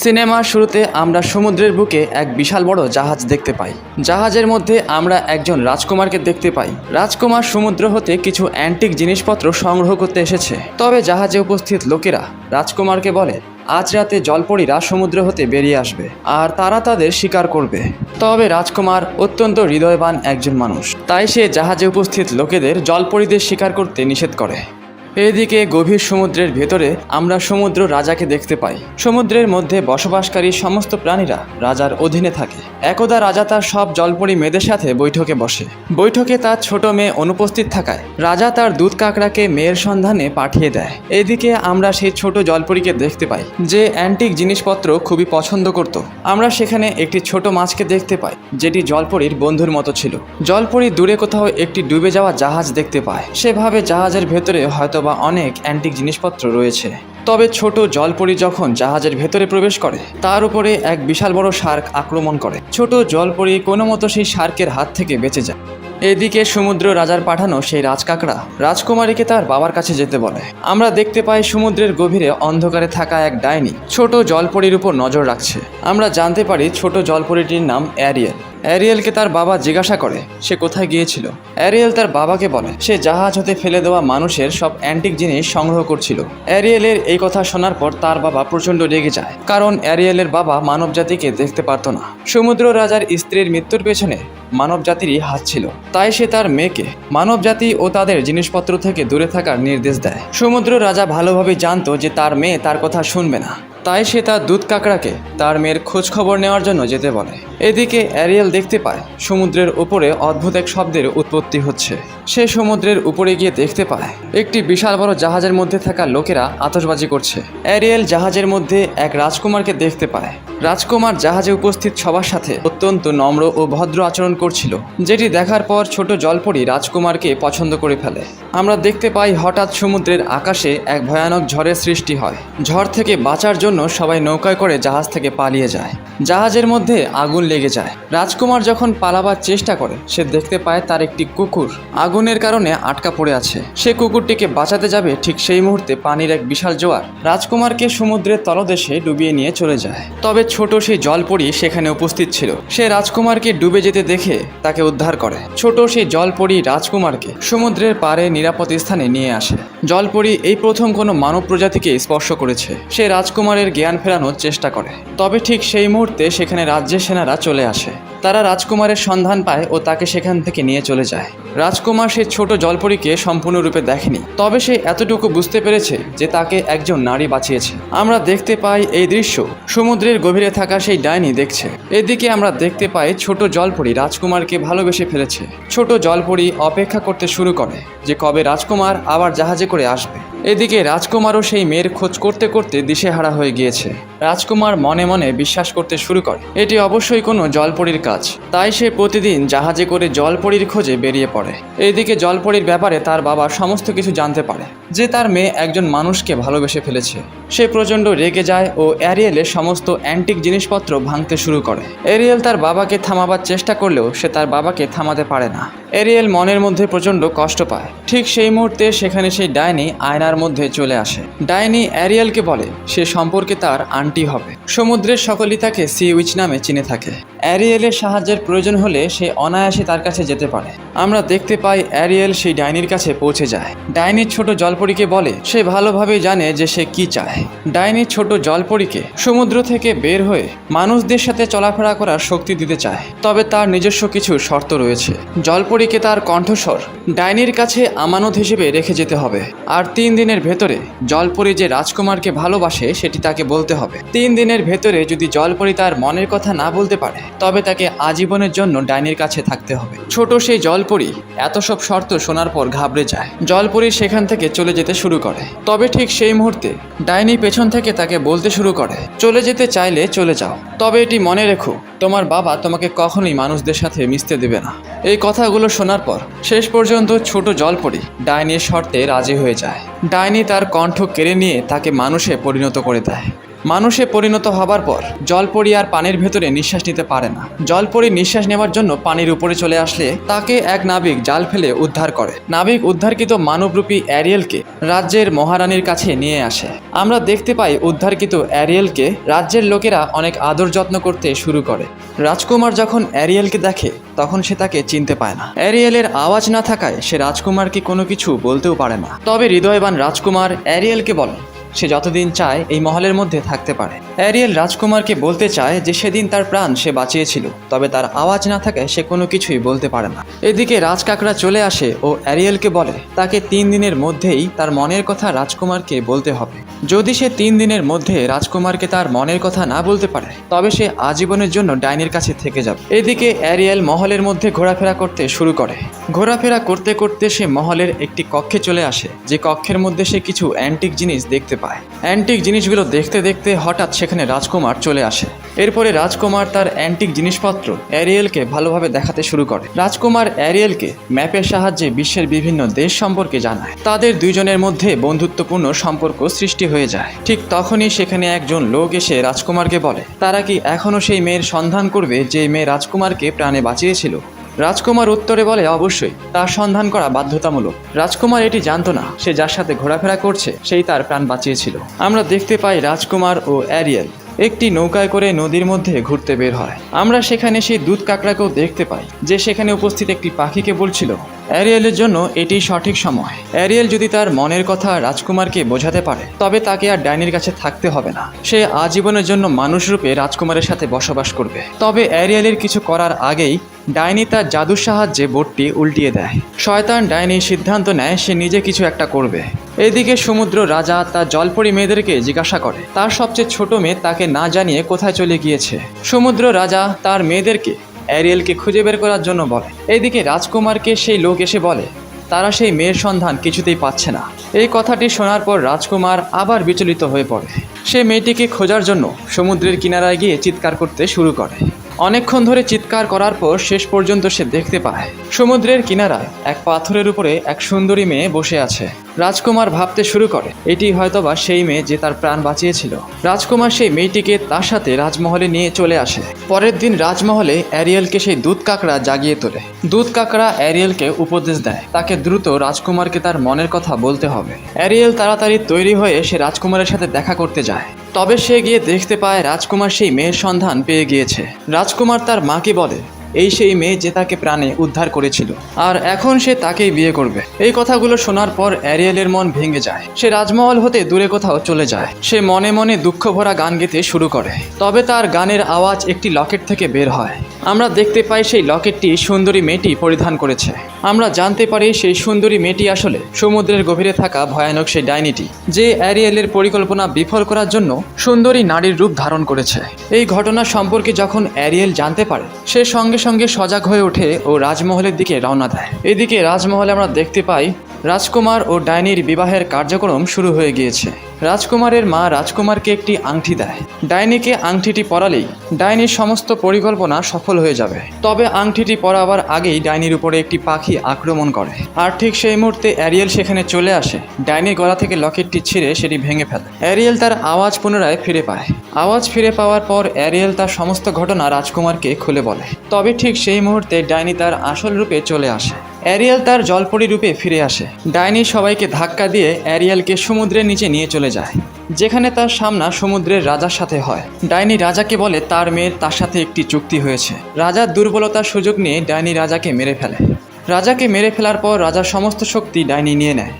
সিনেমার শুরুতে আমরা সমুদ্রের বুকে এক বিশাল বড় জাহাজ দেখতে পাই। জাহাজের মধ্যে আমরা একজন রাজকুমারকে দেখতে পাই। রাজকুমার সমুদ্র হতে কিছু অ্যান্টিক জিনিসপত্র সংগ্রহ করতে এসেছে। তবে জাহাজে উপস্থিত লোকেরা রাজকুমারকে বলে আজ রাতে জলপরীরা সমুদ্র হতে বেরিয়ে আসবে আর তারা তাদের শিকার করবে। তবে রাজকুমার অত্যন্ত হৃদয়বান একজন মানুষ, তাই সে জাহাজে উপস্থিত লোকেদের জলপরীদের শিকার করতে নিষেধ করে। এদিকে গভীর সমুদ্রের ভেতরে আমরা সমুদ্র রাজাকে দেখতে পাই। সমুদ্রের মধ্যে বসবাসকারী সমস্ত প্রাণীরা রাজার অধীনে থাকে। একদা রাজা তার সব জলপরী মেয়েদের সাথে বৈঠকে বসে। বৈঠকে তার ছোট মেয়ে অনুপস্থিত থাকায় রাজা তার দুধ কাকড়াকে মেয়ের সন্ধানে পাঠিয়ে দেয়। এদিকে আমরা সেই ছোট জলপরীকে দেখতে পাই যে অ্যান্টিক জিনিসপত্র খুবই পছন্দ করত। আমরা সেখানে একটি ছোট মাছকে দেখতে পাই যেটি জলপরীর বন্ধুর মতো ছিল। জলপরী দূরে কোথাও একটি ডুবে যাওয়া জাহাজ দেখতে পায়। সেভাবে জাহাজের ভেতরে হয়তো বা অনেক অ্যান্টিক জিনিসপত্র রয়েছে। তবে ছোট জলপরী যখন জাহাজের ভেতরে প্রবেশ করে তার উপরে এক বিশাল বড় শার্ক আক্রমণ করে। ছোট জলপরী কোনো মতো সেই শার্কের হাত থেকে বেঁচে যায়। এদিকে সমুদ্র রাজার পাঠানো সেই রাজকাকড়া রাজকুমারীকে তার বাবার কাছে যেতে বলে। আমরা দেখতে পাই সমুদ্রের গভীরে অন্ধকারে থাকা এক ডাইনি ছোট জলপরীর উপর নজর রাখছে। আমরা জানতে পারি ছোট জলপরীটির নাম অ্যারিয়েল। অ্যারিয়েলকে তার বাবা জিজ্ঞাসা করে সে কোথায় গিয়েছিল। অ্যারিয়েল তার বাবাকে বলে সে জাহাজ হতে ফেলে দেওয়া মানুষের সব অ্যান্টিক জিনিস সংগ্রহ করছিল। অ্যারিয়েলের এই কথা শোনার পর তার বাবা প্রচণ্ড রেগে যায়, কারণ অ্যারিয়েলের বাবা মানব জাতিকে দেখতে পারত না। সমুদ্র রাজার স্ত্রীর মৃত্যুর পেছনে মানব জাতিরই হাত ছিল, তাই সে তার মেয়েকে মানব জাতি ও তাদের জিনিসপত্র থেকে দূরে থাকার নির্দেশ দেয়। সমুদ্র রাজা ভালোভাবেই জানতো যে তার মেয়ে তার কথা শুনবে না, তাই সে তার দুধ কাকড়াকে তার মেয়ের খোঁজ খবর নেওয়ার জন্য যেতে বলে। এদিকে অ্যারিয়েল দেখতে পায় সমুদ্রের উপরে অদ্ভুত এক শব্দের উৎপত্তি হচ্ছে। সে সমুদ্রের উপরে গিয়ে দেখতে পায় একটি বিশাল বড় জাহাজের মধ্যে থাকা লোকেরা আতশবাজি করছে। অ্যারিয়েল জাহাজের মধ্যে এক রাজকুমারকে দেখতে পায়। রাজকুমার জাহাজে উপস্থিত সবার সাথে অত্যন্ত নম্র ও ভদ্র আচরণ করছিল, যেটি দেখার পর ছোট জলপরী রাজকুমারকে পছন্দ করে ফেলে। আমরা দেখতে পাই হঠাৎ সমুদ্রের আকাশে এক ভয়ানক ঝড়ের সৃষ্টি হয়। ঝড় থেকে বাঁচার জন্য সবাই নৌকায় করে জাহাজ থেকে পালিয়ে যায়। জাহাজের মধ্যে আগুন লেগে যায়। রাজকুমার যখন পালাবার চেষ্টা করে সে দেখতে পায় তার একটি কুকুর আগুনের কারণে আটকা পড়ে আছে। সে কুকুরটিকে বাঁচাতে যাবে, ঠিক সেই মুহূর্তে পানির এক বিশাল জোয়ার রাজকুমারকে সমুদ্রের তলদেশে ডুবিয়ে নিয়ে চলে যায়। তবে ছোট সেই জলপরী সেখানে উপস্থিত ছিল। সে রাজকুমারকে ডুবে যেতে দেখে তাকে উদ্ধার করে। ছোট সেই জলপরী রাজকুমারকে সমুদ্রের পাড়ে নিরাপদ স্থানে নিয়ে আসে। জলপরী এই প্রথম কোনো মানব প্রজাতিকে স্পর্শ করেছে। সে রাজকুমারের জ্ঞান ফেরানোর চেষ্টা করে। তবে ঠিক সেই মুহূর্তে সেখানে রাজ্যের সেনারা চলে আসে। তারা রাজকুমারের সন্ধান পায় ও তাকে সেখান থেকে নিয়ে চলে যায়। রাজকুমার সেই ছোট জলপরীকে সম্পূর্ণরূপে দেখেনি, তবে সে এতটুকু বুঝতে পেরেছে যে তাকে একজন নারী বাঁচিয়েছে। আমরা দেখতে পাই এই দৃশ্য সমুদ্রের গভীরে থাকা সেই ডাইনি দেখছে। এদিকে আমরা দেখতে পাই ছোট জলপরী রাজকুমারকে ভালোবেসে ফেলেছে। ছোট জলপরী অপেক্ষা করতে শুরু করে যে কবে রাজকুমার আবার জাহাজে করে আসবে। এদিকে রাজকুমারও সেই মেয়ের খোঁজ করতে করতে দিশেহারা হয়ে গিয়েছে। রাজকুমার মনে মনে বিশ্বাস করতে শুরু করে এটি অবশ্যই কোনো জলপরীর কাজ, তাই সে প্রতিদিন জাহাজে করে জলপরীর খোঁজে বেরিয়ে পড়ে। এইদিকে জলপরীর ব্যাপারে তার বাবা সমস্ত কিছু জানতে পারে যে তার মেয়ে একজন মানুষকে ভালোবেসে ফেলেছে। সে প্রচণ্ড রেগে যায় ও অ্যারিয়েলের সমস্ত অ্যান্টিক জিনিসপত্র ভাঙতে শুরু করে। অ্যারিয়েল তার বাবাকে থামাবার চেষ্টা করলেও সে তার বাবাকে থামাতে পারে না। অ্যারিয়েল মনের মধ্যে প্রচণ্ড কষ্ট পায়। ঠিক সেই মুহূর্তে সেখানে সেই ডাইনি আয়নার মধ্যে চলে আসে। ডাইনি অ্যারিয়েলকে বলে সে সম্পর্কে তার আন্টি হবে। সমুদ্রের সকলেই তাকে সি উইচ নামে চিনে থাকে। অ্যারিয়েলের সাহায্যের প্রয়োজন হলে সে অনায়াসে তার কাছে যেতে পারে। আমরা দেখতে পাই অ্যারিয়েল সেই ডাইনির কাছে পৌঁছে যায়। ডাইনি ছোট জলপরীকে বলে সে ভালোভাবেই জানে যে সে কি চায়। ডাইনি ছোট জলপরীকে সমুদ্র থেকে বের হয়ে মানুষদের সাথে চলাফেরা করার শক্তি দিতে চায়, তবে তার নিজস্ব কিছু শর্ত রয়েছে। জলপরীকে তার কণ্ঠস্বর ডাইনির কাছে আমানত হিসেবে রেখে যেতে হবে, আর 3 দিনের ভেতরে জলপরী যে রাজকুমারকে ভালোবাসে সেটি তাকে বলতে হবে। 3 দিনের ভেতরে যদি জলপরী তার মনের কথা না বলতে পারে তবে তাকে আজীবনের জন্য ডাইনির কাছে থাকতে হবে। ছোট সেই জলপরী এত সব শর্ত শোনার পর ঘাবড়ে যায়। জলপরী সেখান থেকে চলে যেতে শুরু করে। তবে ঠিক সেই মুহূর্তে ডাইনি পেছন থেকে তাকে বলতে শুরু করে চলে যেতে চাইলে চলে যাও, তবে এটি মনে রেখো তোমার বাবা তোমাকে কখনোই মানুষদের সাথে মিশতে দেবে না। এই কথাগুলো শোনার পর শেষ পর্যন্ত ছোট জলপরী ডাইনির শর্তে রাজি হয়ে যায়। ডাইনি তার কণ্ঠ কেড়ে নিয়ে তাকে মানুষে পরিণত করে দেয়। মানুষে পরিণত হবার পর জলপরি আর পানির ভেতরে নিঃশ্বাস নিতে পারে না। জলপরি নিঃশ্বাস নেওয়ার জন্য পানির উপরে চলে আসলে তাকে এক নাবিক জাল ফেলে উদ্ধার করে। নাবিক উদ্ধারকৃত মানবরূপী অ্যারিয়েলকে রাজ্যের মহারানীর কাছে নিয়ে আসে। আমরা দেখতে পাই উদ্ধারকৃত অ্যারিয়েলকে রাজ্যের লোকেরা অনেক আদর যত্ন করতে শুরু করে। রাজকুমার যখন অ্যারিয়েলকে দেখে তখন সে তাকে চিনতে পায় না। অ্যারিয়েলের আওয়াজ না থাকায় সে রাজকুমারকে কোনো কিছু বলতেও পারে না। তবে হৃদয়বান রাজকুমার অ্যারিয়েলকে বলে সে যতদিন চায় এই মহলের মধ্যে থাকতে পারে। অ্যারিয়েল রাজকুমারকে বলতে চায় যে সেদিন তার প্রাণ সে বাঁচিয়েছিল, তবে তার আওয়াজ না থাকায় সে কোনো কিছুই বলতে পারে না। এদিকে রাজকাকড়া চলে আসে ও অ্যারিয়েলকে বলে তাকে 3 দিনের মধ্যেই তার মনের কথা রাজকুমারকে বলতে হবে। যদি সে 3 দিনের মধ্যে রাজকুমারকে তার মনের কথা না বলতে পারে তবে সে আজীবনের জন্য ডাইনির কাছে থেকে যাবে। এদিকে অ্যারিয়েল মহলের মধ্যে ঘোরাফেরা করতে শুরু করে। ঘোরাফেরা করতে করতে সে মহলের একটি কক্ষে চলে আসে, যে কক্ষের মধ্যে সে কিছু অ্যান্টিক জিনিস দেখতে পায়। অ্যান্টিক জিনিসগুলো দেখতে দেখতে হঠাৎ সেখানে রাজকুমার চলে আসে। এরপরে রাজকুমার তার অ্যান্টিক জিনিসপত্র অ্যারিয়েলকে ভালোভাবে দেখাতে শুরু করে। রাজকুমার অ্যারিয়েলকে ম্যাপের সাহায্যে বিশ্বের বিভিন্ন দেশ সম্পর্কে জানায়। তাদের দুইজনের মধ্যে বন্ধুত্বপূর্ণ সম্পর্ক সৃষ্টি হয়ে যায়। ঠিক তখনই সেখানে একজন লোক এসে রাজকুমারকে বলে তারা কি এখনও সেই মেয়ের সন্ধান করবে যে মেয়ে রাজকুমারকে প্রাণে বাঁচিয়েছিল। রাজকুমার উত্তরে বলে অবশ্যই, তার সন্ধান করা বাধ্যতামূলক। রাজকুমার এটি জানতো না সে যার সাথে ঘোরাফেরা করছে সেই তার প্রাণ বাঁচিয়েছিল। আমরা দেখতে পাই রাজকুমার ও অ্যারিয়েল একটি নৌকায় করে নদীর মধ্যে ঘুরতে বের হয়। আমরা সেখানে সেই দুধ কাকড়াকেও দেখতে পাই, যে সেখানে উপস্থিত একটি পাখিকে বলছিল অ্যারিয়েলের জন্য এটি সঠিক সময়। অ্যারিয়েল যদি তার মনের কথা রাজকুমারকে বোঝাতে পারে তবে তাকে আর ডাইনির কাছে থাকতে হবে না। সে আজীবনের জন্য মানুষ রূপে রাজকুমারের সাথে বসবাস করবে। তবে অ্যারিয়েলের কিছু করার আগেই ডাইনি তার জাদুর সাহায্যে বোটটি উল্টিয়ে দেয়। শয়তান ডাইনি সিদ্ধান্ত নেয় সে নিজে কিছু একটা করবে। এদিকে সমুদ্র রাজা তার জলপরি মেয়েদেরকে জিজ্ঞাসা করে তার সবচেয়ে ছোট মেয়ে তাকে না জানিয়ে কোথায় চলে গিয়েছে। সমুদ্র রাজা তার মেয়েদেরকে অ্যারিয়েলকে খুঁজে বের করার জন্য বলে। এইদিকে রাজকুমারকে সেই লোক এসে বলে তারা সেই মেয়ের সন্ধান কিছুতেই পাচ্ছে না। এই কথাটি শোনার পর রাজকুমার আবার বিচলিত হয়ে পড়ে। সে মেয়েটিকে খোঁজার জন্য সমুদ্রের কিনারায় গিয়ে চিৎকার করতে শুরু করে। অনেকক্ষণ ধরে চিৎকার করার পর শেষ পর্যন্ত সে দেখতে পায় সমুদ্রের কিনারায় এক পাথরের উপরে এক সুন্দরী মেয়ে বসে আছে। রাজকুমার ভাবতে শুরু করে এটি হয়তোবা সেই মেয়ে যে তার প্রাণ বাঁচিয়েছিল। রাজকুমার সেই মেয়েটিকে তার সাথে রাজমহলে নিয়ে চলে আসে। পরের দিন রাজমহলে অ্যারিয়েলকে সেই দুধ কাকড়া জাগিয়ে তোলে। দুধ কাকড়া অ্যারিয়েলকে উপদেশ দেয় তাকে দ্রুত রাজকুমারকে তার মনের কথা বলতে হবে। অ্যারিয়েল তাড়াতাড়ি তৈরি হয়ে সে রাজকুমারের সাথে দেখা করতে যায়। তবে সে গিয়ে দেখতে পায় রাজকুমার সেই মেয়ের সন্ধান পেয়ে গিয়েছে। রাজকুমার তার মাকে বলে এই সেই মেয়ে যে তাকে প্রাণে উদ্ধার করেছিল, আর এখন সে তাকেই বিয়ে করবে। এই কথাগুলো শোনার পর অ্যারিয়েলের মন ভেঙে যায়। সে রাজমহল হতে দূরে কোথাও চলে যায়। সে মনে মনে দুঃখ ভরা গান গেতে শুরু করে। তবে তার গানের আওয়াজ একটি লকেট থেকে বের হয়। আমরা দেখতে পাই সেই লকেটটি সুন্দরী মেয়েটি পরিধান করেছে। আমরা জানতে পারি সেই সুন্দরী মেয়েটি আসলে সমুদ্রের গভীরে থাকা ভয়ানক সেই ডাইনিটি, যে অ্যারিয়েলের পরিকল্পনা বিফল করার জন্য সুন্দরী নারীর রূপ ধারণ করেছে। এই ঘটনা সম্পর্কে যখন অ্যারিয়েল জানতে পারে সে সঙ্গে সঙ্গে সজাগ হয়ে ওঠে ও রাজমহলের দিকে রওনা দেয়। এদিকে রাজমহলে আমরা দেখতে পাই রাজকুমার ও ডাইনির বিবাহের কার্যক্রম শুরু হয়ে গিয়েছে। রাজকুমারের মা রাজকুমারকে একটি আংটি দেয়। ডাইনিকে আংটিটি পরালেই ডাইনির সমস্ত পরিকল্পনা সফল হয়ে যাবে। তবে আংটিটি পরাবার আগেই ডাইনির উপরে একটি পাখি আক্রমণ করে, আর ঠিক সেই মুহূর্তে অ্যারিয়েল সেখানে চলে আসে। ডাইনির গলা থেকে লকেটটি ছিঁড়ে সেটি ভেঙে ফেলে। অ্যারিয়েল তার আওয়াজ পুনরায় ফিরে পায়। আওয়াজ ফিরে পাওয়ার পর অ্যারিয়েল তার সমস্ত ঘটনা রাজকুমারকে খুলে বলে। তবে ঠিক সেই মুহূর্তে ডাইনি তার আসল রূপে চলে আসে। অ্যারিয়েল তার জলপরি রূপে ফিরে আসে। ডাইনি সবাইকে ধাক্কা দিয়ে অ্যারিয়েলকে সমুদ্রের নিচে নিয়ে চলে যায়, যেখানে তার সামনা সমুদ্রের রাজার সাথে হয়। ডাইনি রাজাকে বলে তার মেয়ের তার সাথে একটি চুক্তি হয়েছে। রাজার দুর্বলতার সুযোগ নিয়ে ডাইনি রাজাকে মেরে ফেলে। রাজাকে মেরে ফেলার পর রাজার সমস্ত শক্তি ডাইনি নিয়ে নেয়,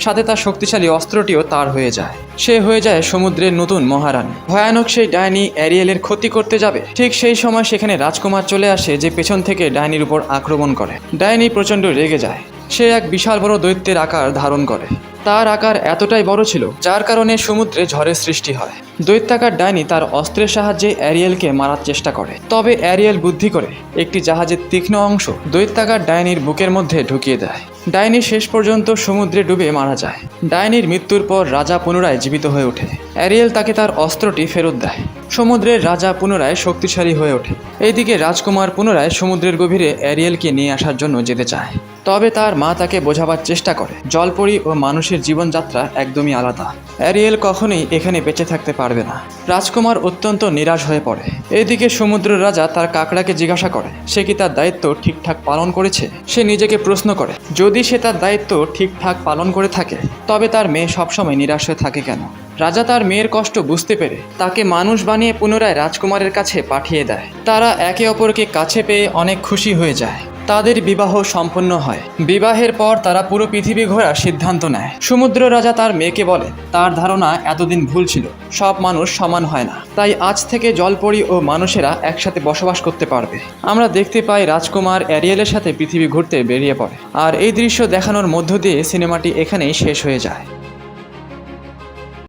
সাথে তার শক্তিশালী অস্ত্রটিও তার হয়ে যায়। সে হয়ে যায় সমুদ্রের নতুন মহারানী। ভয়ানক সেই ডাইনি অ্যারিয়েলের ক্ষতি করতে যাবে, ঠিক সেই সময় সেখানে রাজকুমার চলে আসে, যে পেছন থেকে ডাইনির উপর আক্রমণ করে। ডাইনি প্রচণ্ড রেগে যায়। সে এক বিশাল বড় দৈত্যের আকার ধারণ করে। তার আকার এতটাই বড় ছিল যার কারণে সমুদ্রে ঝড়ের সৃষ্টি হয়। দৈত্যাকার ডাইনি তার অস্ত্রের সাহায্যে অ্যারিয়েলকে মারার চেষ্টা করে। তবে অ্যারিয়েল বুদ্ধি করে একটি জাহাজের তীক্ষ্ণ অংশ দৈত্যাকার ডাইনির বুকের মধ্যে ঢুকিয়ে দেয়। ডাইনি শেষ পর্যন্ত সমুদ্রে ডুবে মারা যায়। ডাইনির মৃত্যুর পর রাজা পুনরায় জীবিত হয়ে ওঠে। অ্যারিয়েল তাকে তার অস্ত্রটি ফেরত দেয়। সমুদ্রের রাজা পুনরায় শক্তিশালী হয়ে ওঠে। এইদিকে রাজকুমার পুনরায় সমুদ্রের গভীরে অ্যারিয়েলকে নিয়ে আসার জন্য যেতে চায়। তবে তার মা তাকে বোঝাবার চেষ্টা করে জলপরি ও মানুষের জীবনযাত্রা একদমই আলাদা। অ্যারিয়েল কখনোই এখানে বেঁচে থাকতে পারবে না। রাজকুমার অত্যন্ত নিরাশ হয়ে পড়ে। এদিকে সমুদ্র রাজা তার কাকড়াকে জিজ্ঞাসা করে সে কি তার দায়িত্ব ঠিকঠাক পালন করেছে। সে নিজেকে প্রশ্ন করে যদি সে তার দায়িত্ব ঠিকঠাক পালন করে থাকে তবে তার মেয়ে সবসময় নিরাশ হয়ে থাকে কেন। রাজা তার মেয়ের কষ্ট বুঝতে পেরে তাকে মানুষ বানিয়ে পুনরায় রাজকুমারের কাছে পাঠিয়ে দেয়। তারা একে অপরকে কাছে পেয়ে অনেক খুশি হয়ে যায়। তাদের বিবাহ সম্পন্ন হয়। বিবাহের পর তারা পুরো পৃথিবী ঘোরার সিদ্ধান্ত নেয়। সমুদ্র রাজা তার মেয়েকে বলে তার ধারণা এতদিন ভুল ছিল, সব মানুষ সমান হয় না, তাই আজ থেকে জলপরি ও মানুষেরা একসাথে বসবাস করতে পারবে। আমরা দেখতে পাই রাজকুমার অ্যারিয়েলের সাথে পৃথিবী ঘুরতে বেরিয়ে পড়ে। আর এই দৃশ্য দেখানোর মধ্য দিয়ে সিনেমাটি এখানেই শেষ হয়ে যায়।